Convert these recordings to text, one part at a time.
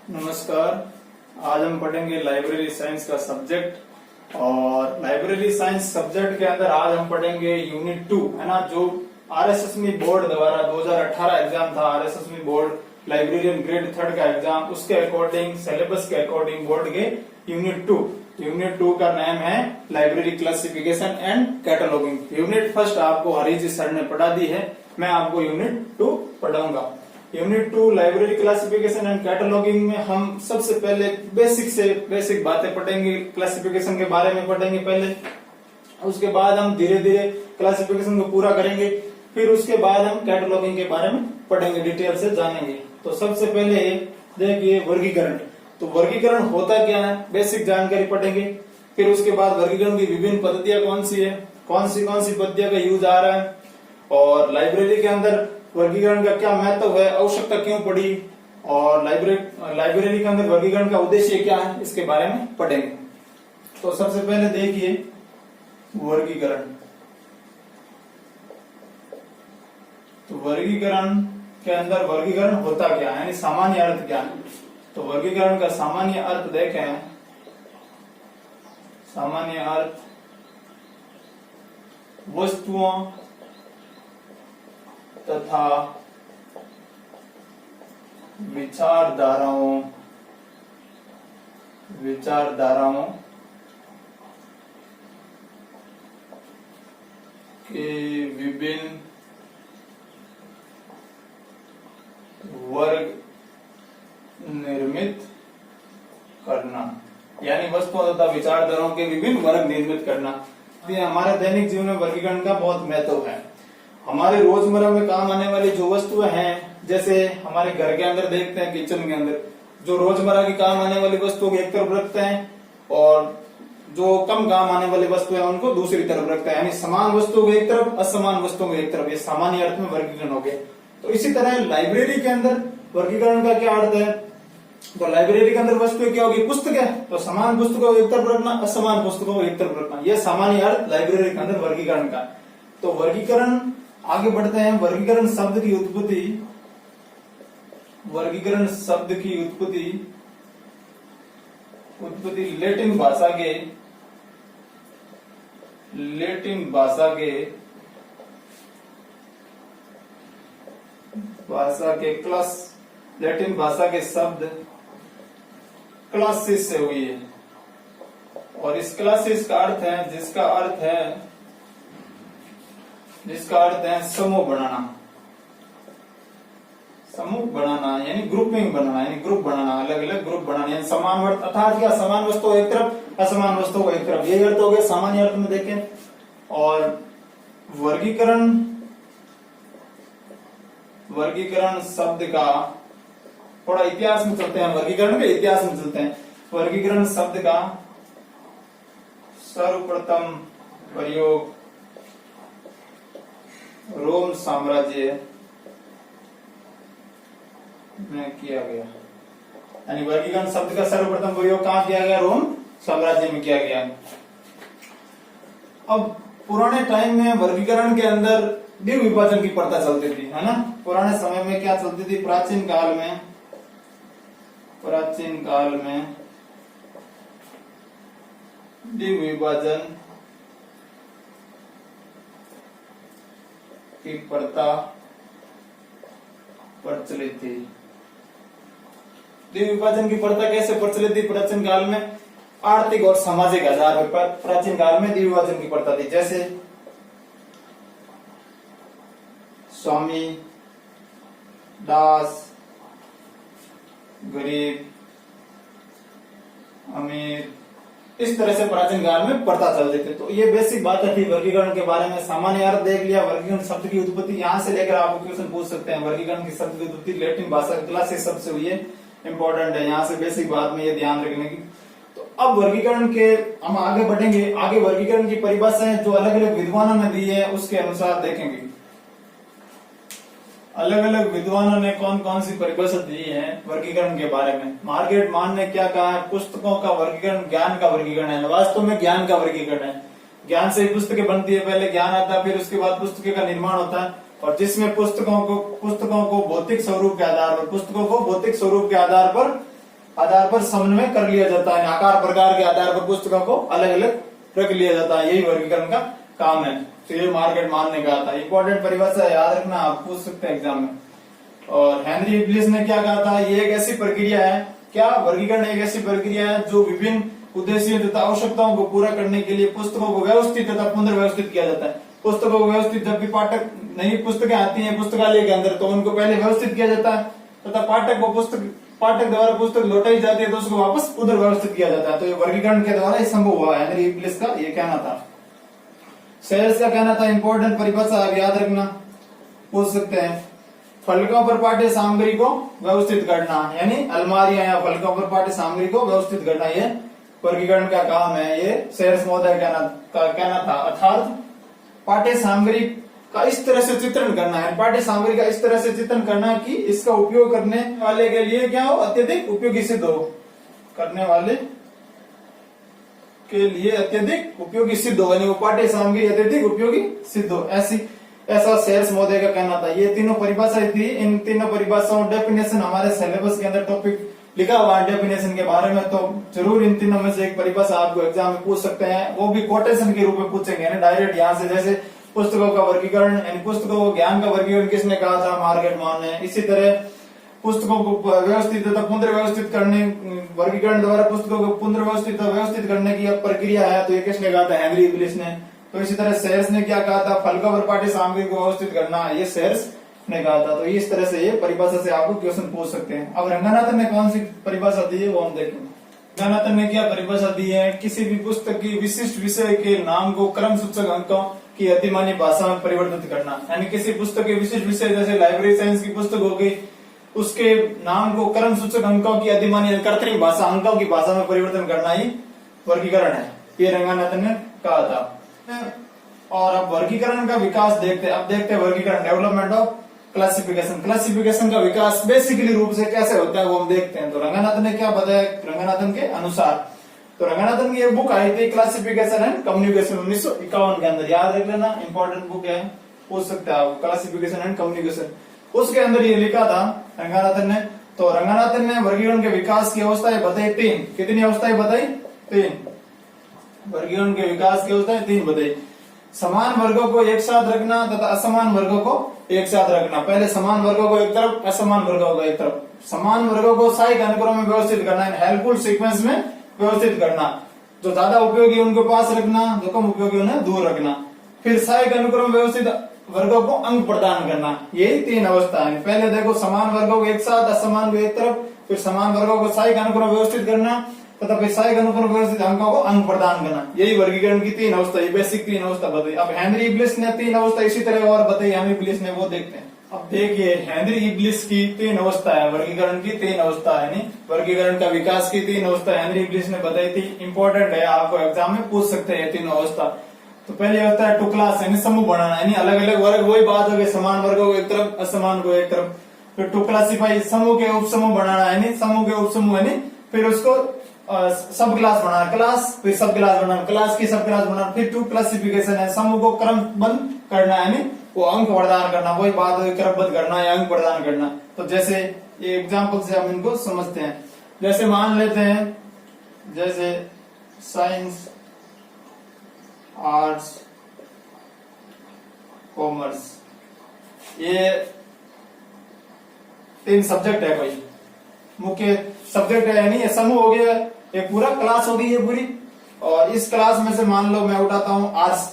नमस्कार। आज हम पढ़ेंगे लाइब्रेरी साइंस का सब्जेक्ट। और लाइब्रेरी साइंस सब्जेक्ट के अंदर आज हम पढ़ेंगे यूनिट 2, है ना, जो आरएसएसबी बोर्ड द्वारा 2018 एग्जाम था। आरएसएसबी बोर्ड लाइब्रेरियन ग्रेड 3 का एग्जाम, उसके अकॉर्डिंग सिलेबस के अकॉर्डिंग बोर्ड के यूनिट 2 का नाम है library classification and cataloguing. Unit first आपको हरीजी सर ने पढ़ा दी है, मैं आपको यूनिट 2 पढ़ाऊंगा। Unit 2 library classification and cataloguing में हम सबसे पहले बेसिक से बेसिक बातें पढ़ेंगे, क्लासिफिकेशन के बारे में पढ़ेंगे पहले। उसके बाद हम धीरे धीरे क्लासिफिकेशन को पूरा करेंगे, फिर उसके बाद हम कैटलॉगिंग के बारे में पढ़ेंगे, डिटेल से जानेंगे। तो सबसे पहले देखिए वर्गीकरण। तो वर्गीकरण होता क्या है, बेसिक जानकारी पढ़ेंगे। फिर उसके बाद वर्गीकरण की विभिन्न पद्धतियां कौन सी है, कौन सी पद्धतियों का यूज आ रहा है, और लाइब्रेरी के अंदर वर्गीकरण का क्या महत्व है, आवश्यकता क्यों पड़ी, और लाइब्रेरी के अंदर वर्गीकरण का उद्देश्य क्या है, इसके बारे में पढ़ेंगे। तो सबसे पहले देखिए वर्गीकरण। तो वर्गीकरण के अंदर वर्गीकरण होता क्या है, यानी सामान्य अर्थ क्या है। तो वर्गीकरण का सामान्य अर्थ देखें। सामान्य अर्थ वस्तुओं तथा विचारधाराओं के विभिन्न वर्ग निर्मित करना, यानी वस्तुओं तथा विचारधाराओं के विभिन्न वर्ग निर्मित करना। ये हमारे दैनिक जीवन में वर्गीकरण का बहुत महत्व है। हमारे रोजमर्रा में काम आने वाली जो वस्तुएं हैं, जैसे हमारे घर के अंदर देखते हैं, किचन के अंदर जो रोजमर्रा की काम आने वाली वस्तुओं को एक तरफ रखते हैं, और जो कम काम आने वाली वस्तुएं हैं उनको दूसरी तरफ रखते हैं, यानी समान वस्तुओं को एक तरफ, असमान वस्तुओं को एक तरफ। ये सामान्य अर्थ में वर्गीकरण हो गया। तो इसी तरह लाइब्रेरी के अंदर वर्गीकरण का क्या अर्थ है। तो लाइब्रेरी के अंदर वस्तुएं क्या होगी, पुस्तक है, तो समान पुस्तकों को एक तरफ रखना, असमान पुस्तकों को एक तरफ रखना, यह सामान्य अर्थ लाइब्रेरी के अंदर वर्गीकरण का। तो वर्गीकरण आगे बढ़ते हैं। वर्गीकरण शब्द की उत्पत्ति लैटिन भाषा के शब्द क्लासिस से हुई है। और इस क्लासिस का अर्थ है, जिसका अर्थ है समूह बनाना, यानी ग्रुपिंग बनाना, यानी ग्रुप बनाना, अलग अलग ग्रुप बनाना, यानी समान अर्थ, अर्थात क्या, समान वस्तु एक तरफ, असमान वस्तु को एक तरफ, यही अर्थ हो गया सामान्य अर्थ में देखें। और वर्गीकरण शब्द का थोड़ा इतिहास में चलते हैं, वर्गीकरण के इतिहास में चलते हैं। वर्गीकरण शब्द का सर्वप्रथम प्रयोग रोम साम्राज्य में किया गया, यानी वर्गीकरण शब्द का सर्वप्रथम प्रयोग कहां किया गया, रोम साम्राज्य में किया गया। अब पुराने टाइम में वर्गीकरण के अंदर द्विविभाजन विभाजन की प्रथा चलती थी, है ना। पुराने समय में क्या चलती थी, प्राचीन काल में द्विविभाजन की प्रथा प्रचलित थी। द्विविभाजन की प्रथा कैसे प्रचलित थी प्राचीन काल में, आर्थिक और सामाजिक आधार पर प्राचीन काल में द्विविभाजन की प्रथा थी। जैसे स्वामी, दास, गरीब, अमीर, इस तरह से प्राचीन काल में प्रथा चलती थी। तो ये बेसिक बातें थी वर्गीकरण के बारे में। सामान्य अर्थ देख लिया। वर्गीकरण शब्द की उत्पत्ति यहां से लेकर आपको क्वेश्चन पूछ सकते हैं। वर्गीकरण की शब्द की उत्पत्ति लैटिन भाषा क्लासिस शब्द से हुई है, इंपॉर्टेंट है, यहाँ से बेसिक बात में ये ध्यान रखने की। तो अब वर्गीकरण के हम आगे बढ़ेंगे। आगे वर्गीकरण की परिभाषाएं जो अलग अलग विद्वानों ने दी है उसके अनुसार देखेंगे। अलग अलग विद्वानों ने कौन कौन सी परिभाषा दी है वर्गीकरण के बारे में। मार्गरेट मान ने क्या कहा है, पुस्तकों का वर्गीकरण ज्ञान का वर्गीकरण है। वास्तव में ज्ञान का वर्गीकरण है। ज्ञान से ही पुस्तकें बनती है, पहले ज्ञान आता है, फिर उसके बाद पुस्तकें का निर्माण होता है, और जिसमें पुस्तकों को भौतिक स्वरूप के आधार पर आधार पर समन्वय कर लिया जाता है, आकार प्रकार के आधार पर पुस्तकों को अलग अलग रख लिया जाता है, यही वर्गीकरण का काम है। तो ये मार्केट मानने का आता है। इंपॉर्टेंट परिभाषा याद रखना, आप पूछ सकते हैं एग्जाम में। और हेनरी इब्लिस ने क्या कहा था, ये एक ऐसी प्रक्रिया है, क्या वर्गीकरण एक ऐसी प्रक्रिया है जो विभिन्न उद्देश्यों तथा आवश्यकताओं को पूरा करने के लिए पुस्तकों को व्यवस्थित तथा पुनर्व्यवस्थित किया जाता है। पुस्तकों को व्यवस्थित, जब भी पाठक नई पुस्तकें आती हैं पुस्तकालय के अंदर, तो उनको पहले व्यवस्थित किया जाता है तथा पाठक द्वारा पुस्तक लौटाई जाती है तो उसको वापस पुनर्व्यवस्थित किया जाता है। तो ये वर्गीकरण के द्वारा संभव हुआ है, हेनरी इब्लिस का ये कहना था। सेल्स का कहना था, इंपॉर्टेंट परिभाषा आप याद रखना, पूछ सकते हैं। फलकों पर पाठ्य सामग्री को व्यवस्थित करना, यानी अलमारियां या फलकों पर पाठ्य सामग्री को व्यवस्थित करना, ये वर्गीकरण का काम है, ये सेल्स महोदय का कहना था। अर्थात पाठ्य सामग्री का इस तरह से चित्रण करना है, पाठ्य सामग्री का इस तरह से चित्रण करना कि इसका उपयोग करने वाले के लिए क्या हो, अत्यधिक उपयोगी सिद्ध हो, करने वाले के लिए अत्यधिक उपयोगी सिद्ध हो, यानी वो पाठ्य सामग्री अत्यधिक उपयोगी सिद्ध हो, ऐसा सेल्स महोदय का कहना था। ये तीनों परिभाषाएं थी। इन तीनों परिभाषाओं डेफिनेशन हमारे सिलेबस के अंदर टॉपिक लिखा हुआ है डेफिनेशन के बारे में, तो जरूर इन तीनों में से एक परिभाषा आपको एग्जाम में पूछ सकते हैं, वो भी कोटेशन के रूप में पूछेंगे, यानी डायरेक्ट यहाँ से। जैसे पुस्तकों का वर्गीकरण, यानी पुस्तकों को ज्ञान का वर्गीकरण किसने कहा था, मार्केट मान ने। इसी तरह पुस्तकों को व्यवस्थित तथा पुनर्व्यवस्थित करने, वर्गीकरण द्वारा पुस्तकों को पुनर्व्यवस्थित तथा व्यवस्थित करने की प्रक्रिया है, तो ये किसने कहा था, हेनरी इब्लिस ने। तो इसी तरह सेल्स ने क्या कहा था, फलकों पर पाठ्य सामग्री को व्यवस्थित करना, ये सेल्स ने कहा था। तो इस तरह से ये परिभाषा से आपको क्वेश्चन पूछ सकते हैं। अब रंगनाथन ने कौन सी परिभाषा दी है वो हम देखेंगे। रंगनाथन ने क्या परिभाषा दी है, किसी भी पुस्तक की विशिष्ट विषय के नाम को क्रम सूचक अंकों की अधिमानी भाषा में परिवर्तित करना, यानी किसी पुस्तक के विशिष्ट विषय, जैसे लाइब्रेरी साइंस की पुस्तक हो गई, उसके नाम को क्रम सूचक अंकों की अधिमानी कृत्रिम भाषा, अंकों की भाषा में परिवर्तन करना ही वर्गीकरण है, ये रंगनाथन ने कहा था। और अब वर्गीकरण का विकास देखते हैं। अब देखते हैं वर्गीकरण, डेवलपमेंट ऑफ क्लासिफिकेशन। क्लासिफिकेशन का विकास बेसिकली रूप से कैसे होता है वो हम देखते हैं। तो रंगनाथन ने क्या बताया, रंगनाथन के अनुसार, तो रंगनाथन की एक बुक आई थी क्लासिफिकेशन एंड कम्युनिकेशन 1951 के अंदर, याद रख लेना, इंपॉर्टेंट बुक है, पूछ सकते हैं आप, क्लासिफिकेशन एंड कम्युनिकेशन। उसके अंदर ये लिखा था रंगनाथन ने, तो रंगनाथन ने वर्गीकरण के विकास की अवस्थाएं बताई तीन। कितनी अवस्थाएं बताई, तीन। वर्गीकरण के विकास की अवस्थाएं तीन बताई। समान वर्गों को एक साथ रखना तथा असमान वर्गों को एक साथ रखना। पहले समान वर्गों को एक तरफ, असमान वर्गों को एक तरफ। समान वर्गों को सहायक अनुक्रम में व्यवस्थित करना, हेल्पफुल सीक्वेंस में व्यवस्थित करना। जो ज्यादा उपयोगी उनको पास रखना, जो कम उपयोगी उन्हें दूर रखना। फिर सहायक अनुक्रम व्यवस्थित वर्गों को अंक प्रदान करना, यही तीन अवस्था है। पहले देखो समान वर्गों को एक साथ, असमान को एक तरफ, फिर समान वर्गों को सहायक अनुक्रम व्यवस्थित करना तथा फिर सहायक अनुक्रम व्यवस्थित अंकों को अंक प्रदान करना, यही वर्गीकरण की तीन अवस्था, ये बेसिक तीन अवस्था बताई। अब हेनरी इब्लिस ने तीन अवस्था इसी तरह और बताई, हेनरी इब्लिस ने, वो देखते हैं। अब देखिए हेनरी इब्लिस की तीन अवस्था है, वर्गीकरण की तीन अवस्था है, नहीं वर्गीकरण का विकास की तीन अवस्था हेनरी इब्लिस ने बताई थी। इंपॉर्टेंट है, आपको एग्जाम में पूछ सकते हैं तीनों अवस्था। तो पहली अवस्था है टू क्लास, यानी समूह बनाना, यानी अलग अलग वर्ग, वही बात हो गई, समान वर्गों को एक तरफ, असमान को एक तरफ। फिर टू क्लासिफाई, समूह के उपसमूह बनाना, यानी समूह के उपसमूह, यानी फिर उसको सब क्लास बनाना, क्लास फिर सब क्लास बनाना, क्लास की सब क्लास बनाना। फिर टू क्लासिफिकेशन है, समूह को क्रमबद्ध करना, यानी वो अंक प्रदान करना, वही बात क्रमबद्ध करना या अंक प्रदान करना। तो जैसे ये एग्जाम्पल से हम इनको समझते हैं। जैसे मान लेते हैं, जैसे साइंस, आर्ट्स, कॉमर्स, ये तीन सब्जेक्ट है, कोई मुख्य सब्जेक्ट है, यानी ये समूह हो गया, एक पूरा क्लास हो गई है पूरी। और इस क्लास में से मान लो मैं उठाता हूं आर्ट्स,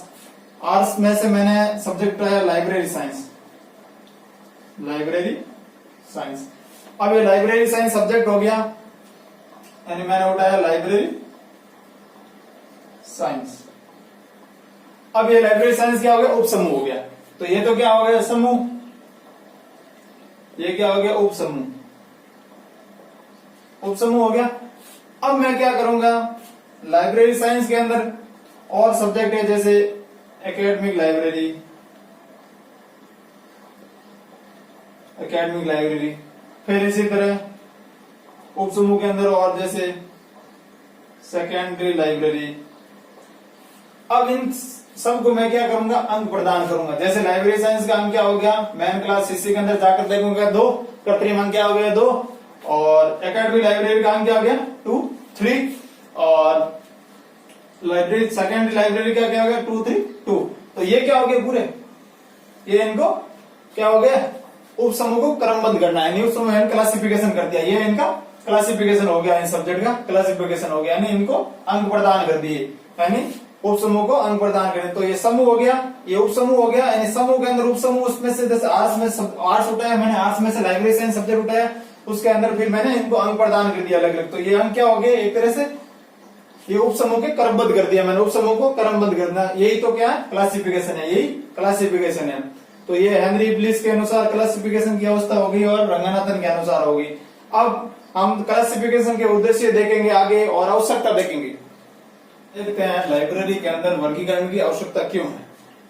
आर्ट्स में से मैंने सब्जेक्ट उठाया लाइब्रेरी साइंस, लाइब्रेरी साइंस। अब ये लाइब्रेरी साइंस सब्जेक्ट हो गया, यानी मैंने उठाया लाइब्रेरी साइंस। अब ये लाइब्रेरी साइंस क्या हो गया, उपसमूह हो गया। तो ये तो क्या हो गया, समूह, ये क्या हो गया, उपसमूह, उपसमूह हो गया। अब मैं क्या करूंगा, लाइब्रेरी साइंस के अंदर और सब्जेक्ट है, जैसे एकेडमिक लाइब्रेरी, एकेडमिक लाइब्रेरी। फिर इसी तरह उपसमूह के अंदर और जैसे सेकेंडरी लाइब्रेरी। अब इन सबको मैं क्या करूंगा, अंक प्रदान करूंगा। जैसे लाइब्रेरी साइंस का अंक क्या हो गया, मैन क्लास इसी के अंदर जाकर देखूंगा 2, कृत्रिम अंक क्या हो गया 2, और एकेडमिक लाइब्रेरी का अंक क्या हो गया 2 3 और लाइब्रेरी सेकेंडरी लाइब्रेरी का क्या हो गया 2 3 2। तो ये क्या हो गया पूरे, ये इनको क्या हो गया उप समूह को क्रमबद्ध करना है, उप समूह क्लासिफिकेशन कर दिया, ये इनका क्लासिफिकेशन हो गया, इन सब्जेक्ट का क्लासिफिकेशन हो गया, यानी इनको अंक प्रदान कर दिए, यानी उप समूह को अंक प्रदान करें। तो ये समूह हो गया, ये उप समूह हो गया, यानी समूह के अंदर उप समूह उसमें से जैसे आर्ट्स उठाया मैंने, आर्ट्स में से लाइब्रेरी साइंस सब्जेक्ट उठाया, उसके अंदर फिर मैंने इनको अंक प्रदान कर दिया अलग अलग। तो ये अंक क्या हो गए एक तरह से ये उप समूह के क्रमबद्ध कर दिया मैंने, उप समूह को क्रमबद्ध करना, यही तो क्या है क्लासिफिकेशन है, यही क्लासिफिकेशन है। तो ये हेनरी ब्लिस के अनुसार क्लासिफिकेशन की अवस्था होगी और रंगनाथन के अनुसार होगी। अब हम क्लासिफिकेशन के उद्देश्य देखेंगे आगे और आवश्यकता देखेंगे। देखते हैं लाइब्रेरी के अंदर वर्गीकरण की आवश्यकता क्यों है।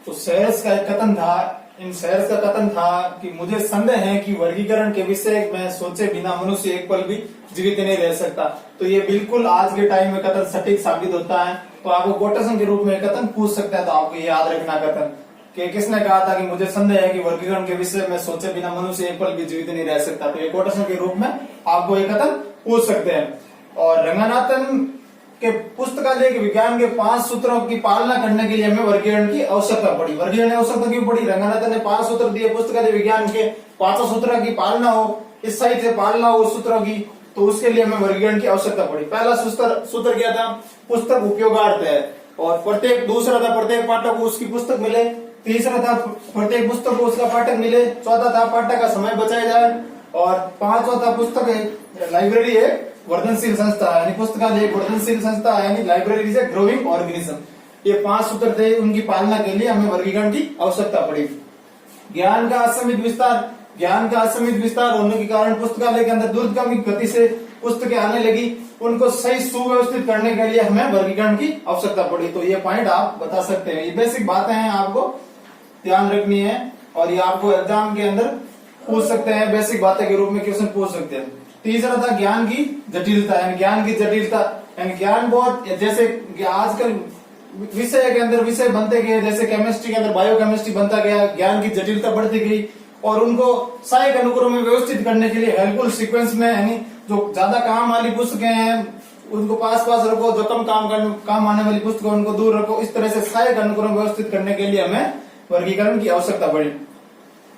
तो सेयर्स का एक कथन था, इन सेयर्स का कथन था कि मुझे संदेह है कि वर्गीकरण के विषय में सोचे बिना मनुष्य एक पल भी जीवित नहीं रह सकता। तो ये बिल्कुल आज के टाइम में कथन सटीक साबित होता है। तो आपको कोटेशन के रूप में कथन पूछ सकता है, तो आपको ये याद रखना कथन कि किसने कहा था कि मुझे संदेह है कि वर्गीकरण के विषय में सोचे बिना मनुष्य एक पल भी जीवित नहीं रह सकता। तो ये कोटेशन के रूप में आपको ये कथन पूछ सकते हैं। और रंगनाथन के पुस्तकालय के विज्ञान के 5 सूत्रों की पालना करने के लिए हमें वर्गीकरण की आवश्यकता पड़ी। वर्गीकरण की आवश्यकता क्यों पड़ी? रंगनाथन ने 5 सूत्र दिए, पुस्तकालय विज्ञान के 5 सूत्रों की पालना हो, इस सही से पालना हो उस सूत्रों की, तो उसके लिए हमें वर्गीकरण की आवश्यकता पड़ी। पहला सूत्र क्या था? पुस्तक उपयोगार्थ है। और दूसरा था प्रत्येक पाठक को उसकी पुस्तक मिले। तीसरा था प्रत्येक पुस्तक को उसका पाठक मिले। चौथा था पाठक का समय बचाया जाए। और 5वां था पुस्तक लाइब्रेरी है वर्धनशील संस्था, यानी पुस्तकालय एक वर्धनशील संस्था है, यानी लाइब्रेरी से ग्रोइंग ऑर्गेनिज्म। ये 5 सूत्र थे, उनकी पालना के लिए हमें वर्गीकरण की आवश्यकता पड़ी। ज्ञान का असीमित विस्तार होने के कारण पुस्तकालय के अंदर द्रुतगामी गति से पुस्तकें आने लगी, उनको सही सुव्यवस्थित करने के लिए हमें वर्गीकरण की आवश्यकता पड़ी। तो ये पॉइंट आप बता सकते हैं, ये बेसिक बातें हैं, आपको ध्यान रखनी है और ये आपको एग्जाम के अंदर पूछ सकते हैं, बेसिक बातें के रूप में क्वेश्चन पूछ सकते हैं। तीसरा था ज्ञान की जटिलता, यानी ज्ञान की जटिलता, यानी ज्ञान बहुत, जैसे आजकल विषय के अंदर विषय बनते गए, जैसे केमिस्ट्री के अंदर बायोकेमिस्ट्री बनता गया, ज्ञान की जटिलता बढ़ती गई और उनको सहायक अनुक्रम में व्यवस्थित करने के लिए हेल्पफुल सीक्वेंस में, यानी जो ज्यादा काम वाली पुस्तकें हैं उनको पास रखो, जो कम काम आने वाली पुस्तकें उनको दूर रखो। इस तरह से सहायक अनुक्रम व्यवस्थित करने के लिए हमें वर्गीकरण की आवश्यकता पड़ी।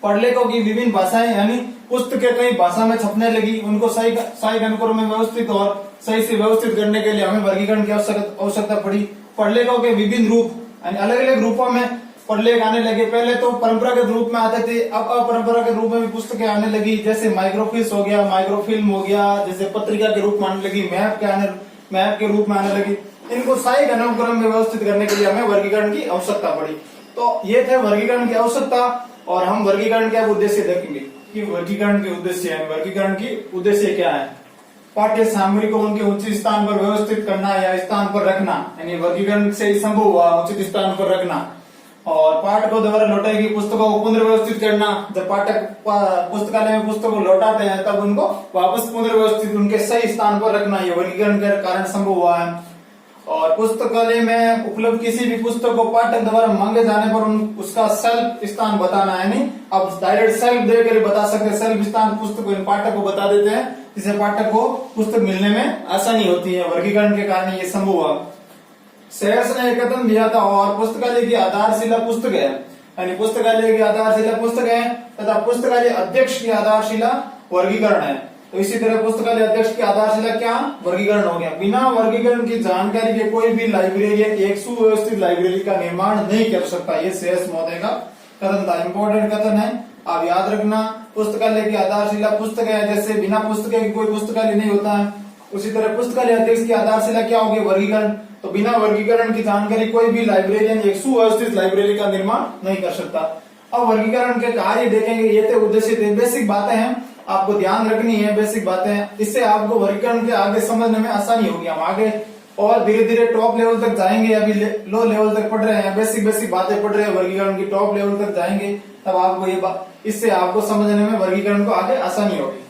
पढ़लेखों की विभिन्न भाषाएं, यानी पुस्तकें कई भाषा में छपने लगी, उनको सहायक अनुक्रम में व्यवस्थित और सही से व्यवस्थित करने के लिए हमें वर्गीकरण की आवश्यकता पड़ी। पढ़लेखों के विभिन्न रूप, यानी अलग अलग रूपों में पढ़लेख आने लगे। पहले तो परंपरागत रूप में आते थे, अब अपरंपरागत रूप में भी पुस्तकें आने लगी, जैसे माइक्रोफिल्म हो गया, माइक्रोफिल्म हो गया, जैसे पत्रिका के रूप में आने लगी, मैप के रूप में आने लगी। इनको सहायक अनुक्रम में व्यवस्थित करने के लिए हमें वर्गीकरण की आवश्यकता पड़ी। तो ये थे वर्गीकरण की आवश्यकता। और हम वर्गीकरण के उद्देश्य देखेंगे कि वर्गीकरण के उद्देश्य क्या है। पाठ्य सामग्री को उनके उचित स्थान पर व्यवस्थित करना या स्थान पर रखना, यानी वर्गीकरण से संभव हुआ उचित स्थान पर रखना। और पाठकों द्वारा लौटाई गई पुस्तकों को पुनर्व्यवस्थित करना, जब पाठक पुस्तकालय में पुस्तकों लौटाते हैं तब उनको वापस पुनर्व्यवस्थित उनके सही स्थान पर रखना, ये वर्गीकरण के कारण संभव हुआ है। और पुस्तकालय में उपलब्ध किसी भी पुस्तक को पाठक द्वारा मांगे जाने पर उसका सेल्फ स्थान बताना, यानी अब डायरेक्ट सेल्फ देकर बता सकते, सेल्फ स्थान पुस्तक को पाठक को बता देते हैं, जिससे पाठक को पुस्तक मिलने में आसानी होती है। वर्गीकरण के कारण ये संभव हुआ। सेयर्स ने एक कथन दिया था, और पुस्तकालय की आधारशिला पुस्तक है, यानी पुस्तकालय की आधारशिला पुस्तक है तथा पुस्तकालय अध्यक्ष की आधारशिला वर्गीकरण है। तो इसी तरह पुस्तकालय अध्यक्ष की आधारशिला क्या? वर्गीकरण हो गया। बिना वर्गीकरण की जानकारी के कोई भी लाइब्रेरियन एक सुव्यवस्थित लाइब्रेरी का निर्माण नहीं कर सकता। ये सेयर्स महोदय का कथन था, इंपॉर्टेंट कथन है, आप याद रखना। पुस्तकालय की आधारशिला पुस्तक है, जैसे बिना पुस्तक की कोई पुस्तकालय नहीं होता है, उसी तरह पुस्तकालय अध्यक्ष की आधारशिला क्या होगी? वर्गीकरण। तो बिना वर्गीकरण की जानकारी कोई भी लाइब्रेरियन एक सुव्यवस्थित लाइब्रेरी का निर्माण नहीं कर सकता। अब वर्गीकरण के कार्य देखेंगे, ये थे उद्देश्य थे, बेसिक बातें हैं, आपको ध्यान रखनी है, बेसिक बातें, इससे आपको वर्गीकरण के आगे समझने में आसानी होगी। हम आगे और धीरे धीरे टॉप लेवल तक जाएंगे, अभी लो लेवल तक पढ़ रहे हैं, बेसिक बातें पढ़ रहे हैं, वर्गीकरण की टॉप लेवल तक जाएंगे, तब आपको ये इससे आपको समझने में वर्गीकरण को आगे आसानी होगी।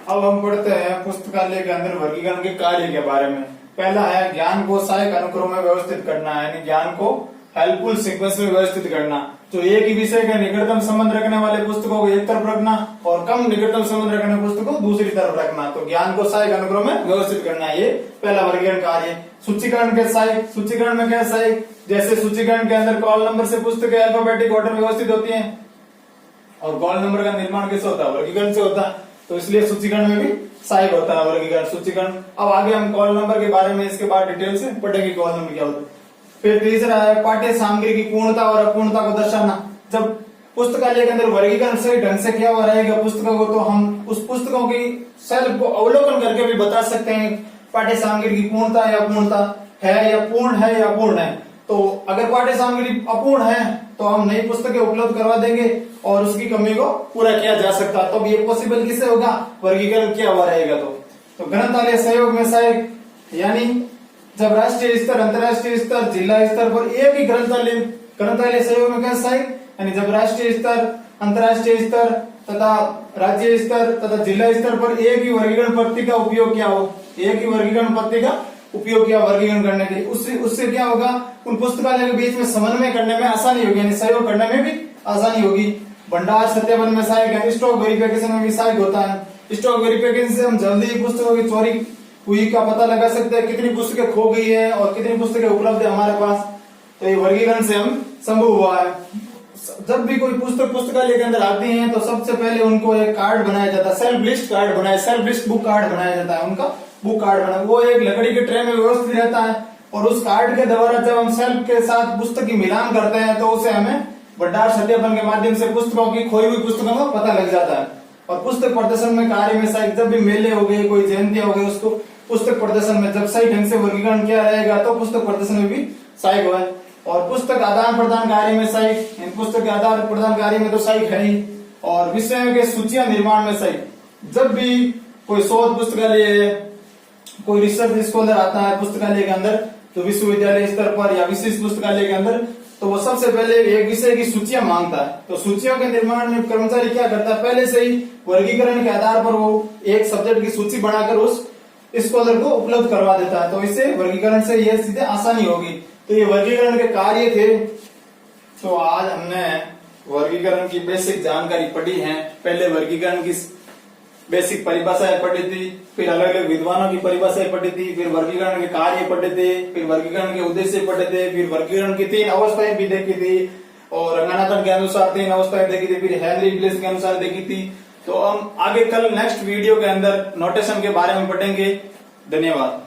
अब हम पढ़ते हैं पुस्तकालय के अंदर वर्गीकरण के कार्य के बारे में। पहला है ज्ञान को सहायक अनुक्रम में व्यवस्थित करना, यानी ज्ञान को हेल्पफुल सीक्वेंस में व्यवस्थित करना। जो एक ही विषय के निकटतम संबंध रखने वाले पुस्तकों को एक तरफ रखना और कम निकटतम संबंध रखने वाले पुस्तकों को दूसरी तरफ रखना। तो ज्ञान को सहायक अनुक्रम में व्यवस्थित करना, ये पहला वर्गीकरण कार्य। सूचीकरण के सहायक, सूचीकरण में क्या सहायक, जैसे सूचीकरण के अंदर कॉल नंबर से पुस्तकें अल्फाबेटिक ऑर्डर व्यवस्थित होती है और कॉल नंबर का निर्माण किससे होता है, वर्गीकरण से होता है, तो इसलिए सूचीकरण में भी सहायक होता है वर्गीकरण, सूचीकरण। अब आगे हम कॉल नंबर के बारे में इसके बाद डिटेल से पढ़ेंगे कॉल नंबर क्या होता है। फिर तीसरा है पाठ्य सामग्री की पूर्णता और अपूर्णता को दर्शाना। जब पुस्तकालय के अंदर वर्गीकरण सही ढंग से किया हुआ रहेगा पुस्तकों को, तो हम उस पुस्तकों की सेल्फ को अवलोकन करके भी बता सकते हैं पाठ्य सामग्री की पूर्णता या अपूर्णता है या पूर्ण है या अपूर्ण है। तो अगर पाठ्य सामग्री अपूर्ण है तो हम नई पुस्तकें उपलब्ध करवा देंगे और उसकी कमी को पूरा किया जा सकता। तो ये पॉसिबल किससे होगा, वर्गीकरण किया हुआ रहेगा। तो ग्रंथालय सहयोग में सहायक, यानी जब राष्ट्रीय स्तर, अंतर्राष्ट्रीय स्तर, जिला स्तर पर एक ही ग्रंथालय सहयोग में क्या सहायक, यानी जब राष्ट्रीय स्तर, अंतर्राष्ट्रीय स्तर तथा राज्य स्तर तथा जिला स्तर पर एक ही वर्गीकरण पद्धति का उपयोग किया हो, एक ही वर्गीकरण पद्धति का उपयोग किया वर्गीकरण करने के लिए, उससे क्या होगा, उन पुस्तकालय के बीच में समन्वय करने में आसानी होगी, यानी सहयोग करने में भी आसानी होगी। भंडार सत्यापन में सहायक है, स्टॉक वेरिफिकेशन में भी सहायक होता है। स्टॉक वेरिफिकेशन से हम जल्दी ही पुस्तकों की चोरी हुई का पता लगा सकते हैं, कितनी पुस्तकें खो गई है और कितनी पुस्तकें उपलब्ध है हमारे पास। तो ये वर्गीकरण से हम संभव हुआ है। जब भी कोई पुस्तक पुस्तकालय के अंदर आती है तो सबसे पहले उनको एक कार्ड बनाया जाता है, सेल्फ लिस्ट कार्ड बनाया, सेल्फ लिस्ट बुक कार्ड बनाया जाता है, उनका बुक कार्ड बना, वो एक लकड़ी के ट्रे में व्यवस्थित रहता है और उस कार्ड के द्वारा जब हम सेल्फ के साथ पुस्तक की मिलान करते हैं तो उसे हमें भंडार सत्यापन के माध्यम से पुस्तकों की खोई हुई पुस्तकों का पता लग जाता है। और पुस्तक प्रदर्शन में कार्य में सहायक, जब भी मेले हो गए, कोई जयंतियां हो गई, उसको पुस्तक प्रदर्शन में जब सही ढंग से वर्गीकरण किया रहेगा तो पुस्तक प्रदर्शन में भी सहायक हुआ है। और पुस्तक आदान प्रदान कार्य में सहायक, पुस्तक के आदान प्रदान कार्य में तो सहायक है ही। और विषयों के सूचियां निर्माण में सहायक, जब भी कोई शोध पुस्तकालय, कोई रिसर्च स्कॉलर आता है पुस्तकालय के अंदर, तो विश्वविद्यालय स्तर पर या विशेष पुस्तकालय के अंदर, तो वो सबसे पहले एक विषय की सूचियां मांगता है। तो सूचियों के निर्माण में कर्मचारी क्या करता है, पहले से ही वर्गीकरण के आधार पर वो एक सब्जेक्ट की सूची बनाकर उस स्कॉलर को उपलब्ध करवा देता है। तो इससे वर्गीकरण से यह सीधे आसानी होगी। तो ये वर्गीकरण के कार्य थे। तो आज हमने वर्गीकरण की बेसिक जानकारी पढ़ी है। पहले वर्गीकरण की बेसिक परिभाषाएं पढ़ी थी, फिर अलग अलग विद्वानों की परिभाषाएं पढ़ी थी, फिर वर्गीकरण के कार्य पढ़े थे, फिर वर्गीकरण के उद्देश्य पढ़े थे, फिर वर्गीकरण की 3 अवस्थाएं भी देखी थी और रंगनाथन के अनुसार 3 अवस्थाएं देखी थी, फिर हेनरी इंग्लिश के अनुसार देखी थी। तो हम आगे कल नेक्स्ट वीडियो के अंदर नोटेशन के बारे में पढ़ेंगे। धन्यवाद।